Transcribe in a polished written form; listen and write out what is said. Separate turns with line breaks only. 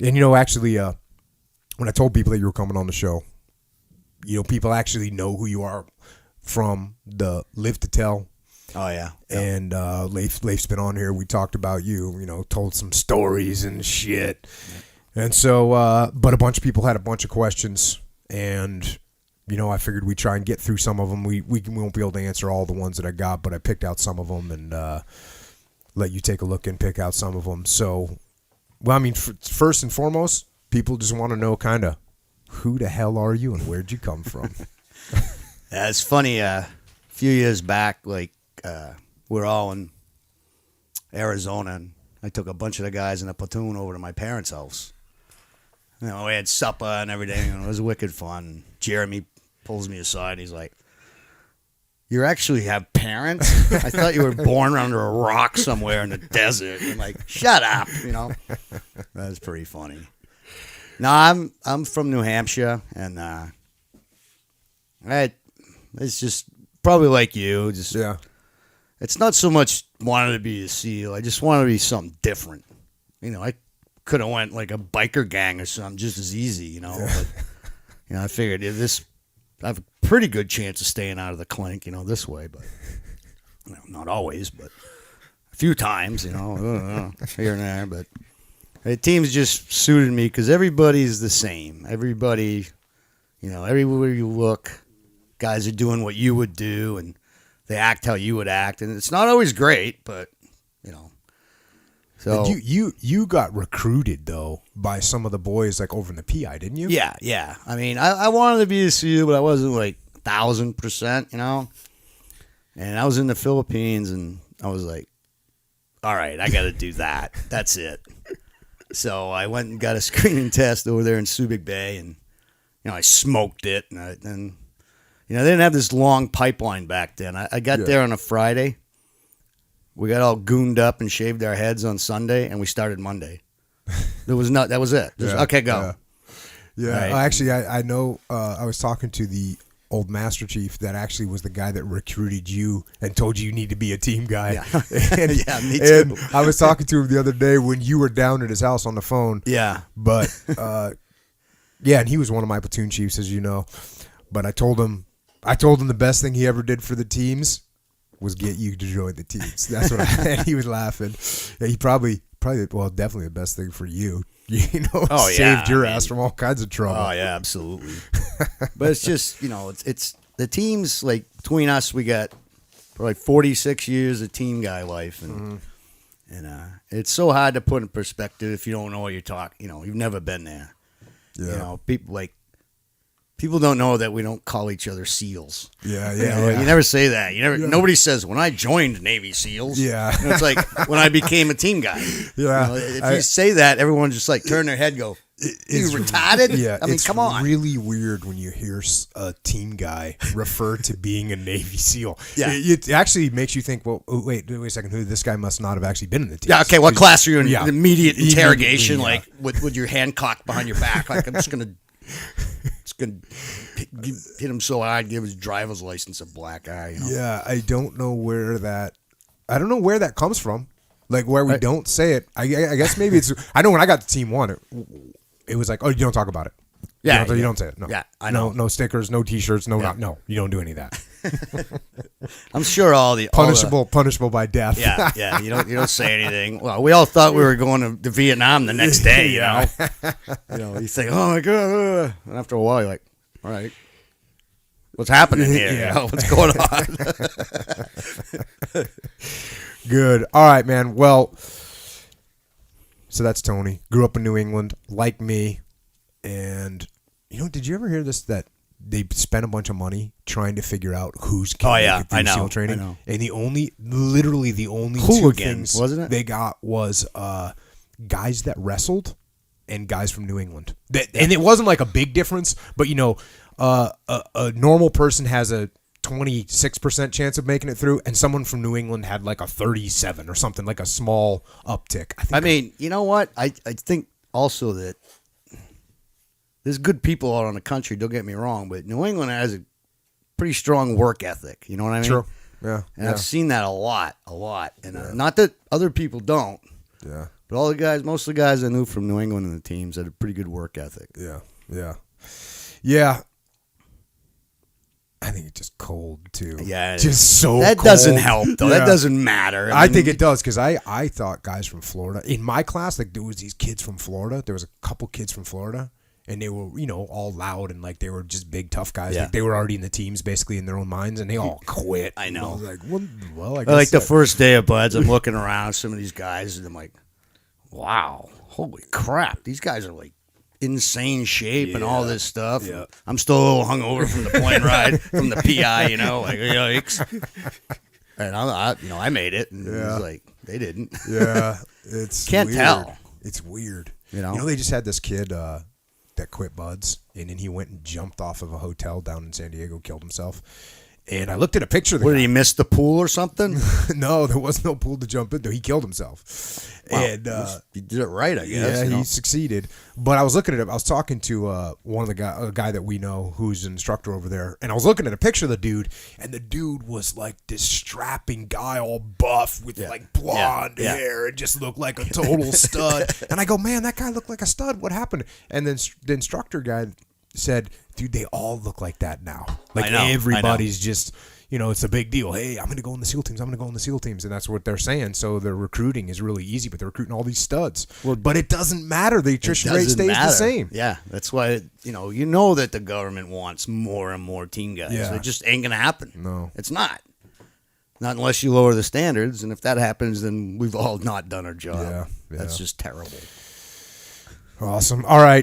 And, actually, when I told people that you were coming on the show, people actually know who you are from the Live to Tell.
Oh, yeah.
And Leif's been on here. We talked about you, told some stories and shit. Yeah. And so, but a bunch of people had a bunch of questions. And, I figured we'd try and get through some of them. We won't be able to answer all the ones that I got, but I picked out some of them and let you take a look and pick out some of them. So, first and foremost, people just want to know kind of who the hell are you and where'd you come from?
Yeah, it's funny. A few years back, we're all in Arizona, and I took a bunch of the guys in a platoon over to my parents' house. We had supper and everything, and it was wicked fun. Jeremy pulls me aside, and he's like, "You actually have parents? I thought you were born under a rock somewhere in the desert." I'm like, "Shut up," That was pretty funny. No, I'm from New Hampshire, and it's just probably like you.
Yeah.
It's not so much wanting to be a SEAL. I just wanted to be something different. I could have went like a biker gang or something just as easy, But, I figured I have a pretty good chance of staying out of the clink, this way. But, not always, but a few times, here and there. But the team's just suited me because everybody's the same. Everybody, everywhere you look, guys are doing what you would do, and they act how you would act, and it's not always great, but So
and you got recruited though by some of the boys over in the PI, didn't you?
Yeah. I wanted to be a SEAL, but I wasn't 1,000%, And I was in the Philippines, and I was like, all right, I got to do that. That's it. So I went and got a screening test over there in Subic Bay, and I smoked it, and they didn't have this long pipeline back then. I got there on a Friday. We got all gooned up and shaved our heads on Sunday, and we started Monday. That was it. Just, okay, go.
Yeah.
Right.
Actually, I know I was talking to the old Master Chief that actually was the guy that recruited you and told you need to be a team guy.
Yeah,
and,
me too.
And I was talking to him the other day when you were down at his house on the phone.
Yeah.
But, and he was one of my platoon chiefs, as you know. But I told him the best thing he ever did for the teams was get you to join the teams. That's what and he was laughing. Yeah, he probably, definitely the best thing for you. Saved your ass from all kinds of trouble.
Oh, yeah, absolutely. But it's just, it's the teams, between us, we got probably 46 years of team guy life. And it's so hard to put in perspective if you don't know what you're talking. You've never been there.
Yeah.
People don't know that we don't call each other SEALs.
Yeah.
You never say that. Nobody says, when I joined Navy SEALs.
Yeah.
It's like when I became a team guy.
Yeah.
If you say that, everyone just turn their head, go, you retarded?
Yeah.
Come on.
It's really weird when you hear a team guy refer to being a Navy SEAL.
Yeah.
It actually makes you think, well, wait a second, this guy must not have actually been in the team.
Yeah, okay, what class are you in?
Yeah.
Immediate interrogation,
Yeah.
with your hand cocked behind your back. I'm just going to hit him so hard, give his driver's license a black eye.
Yeah, I don't know where that comes from. Where we don't say it. I guess maybe it's. I know when I got to Team 1, it was like, oh, you don't talk about it.
Yeah,
you don't say it. No.
Yeah, I know.
No stickers, no T-shirts, no, you don't do any of that.
I'm sure
punishable by death.
Yeah. You don't say anything. Well, we all thought we were going to Vietnam the next day. You think, oh my god, and after a while, you're like, all right, what's happening here?
Yeah.
What's going on?
Good. All right, man. Well, so that's Tony. Grew up in New England, like me, and did you ever hear this that they spent a bunch of money trying to figure out who's going through SEAL training?
I know.
And literally the only
Hooligans,
two things
wasn't it?
they got was guys that wrestled and guys from New England. And it wasn't a big difference, but a normal person has a 26% chance of making it through, and someone from New England had a 37 or something, a small uptick.
I mean, you know what? I think also that there's good people out on the country, don't get me wrong, but New England has a pretty strong work ethic. You know what I mean?
True. Yeah.
And I've seen that a lot. And not that other people don't.
Yeah.
But most of the guys I knew from New England and the teams had a pretty good work ethic.
Yeah. I think it's just cold too.
Yeah,
just so
that
cold.
doesn't help though.
Yeah.
That doesn't matter.
I think it does because I thought guys from Florida in my class, like there was these kids from Florida. There was a couple kids from Florida, and they were all loud and like they were just big tough guys.
Yeah.
Like they were already in the teams basically in their own minds, and they all quit.
I know.
And I was like, well, I guess
Like the first day of buds, I'm looking around some of these guys, and I'm like, wow, holy crap, these guys are like insane shape and all this stuff.
Yeah.
I'm still a little hungover from the plane ride from the PI, like yikes. And I made it, and it was like they didn't.
Yeah, it's
Can't
weird.
tell.
It's weird.
You know?
They just had this kid that quit buds, and then he went and jumped off of a hotel down in San Diego, killed himself. And I looked at a picture of the
What,
guy.
did he miss the pool or something?
No, there was no pool to jump into. He killed himself.
Wow.
And
He did it right, I guess.
yeah, he succeeded. But I was looking at him. I was talking to one of a guy that we know who's an instructor over there, and I was looking at a picture of the dude, and the dude was like this strapping guy, all buff with like blonde hair, and just looked like a total stud. And I go, man, that guy looked like a stud. What happened? And then the instructor guy said, dude, they all look like that now. Like
I know.
everybody's just. It's a big deal. Hey, I'm going to go in the SEAL teams. I'm going to go in the SEAL teams. And that's what they're saying. So the recruiting is really easy, but they're recruiting all these studs. But it doesn't matter. The attrition rate stays the same.
Yeah, that's why, you know that the government wants more and more team guys.
Yeah.
It just ain't going to happen.
No.
It's not. Not unless you lower the standards. And if that happens, then we've all not done our job.
Yeah.
That's just terrible.
Awesome. All right.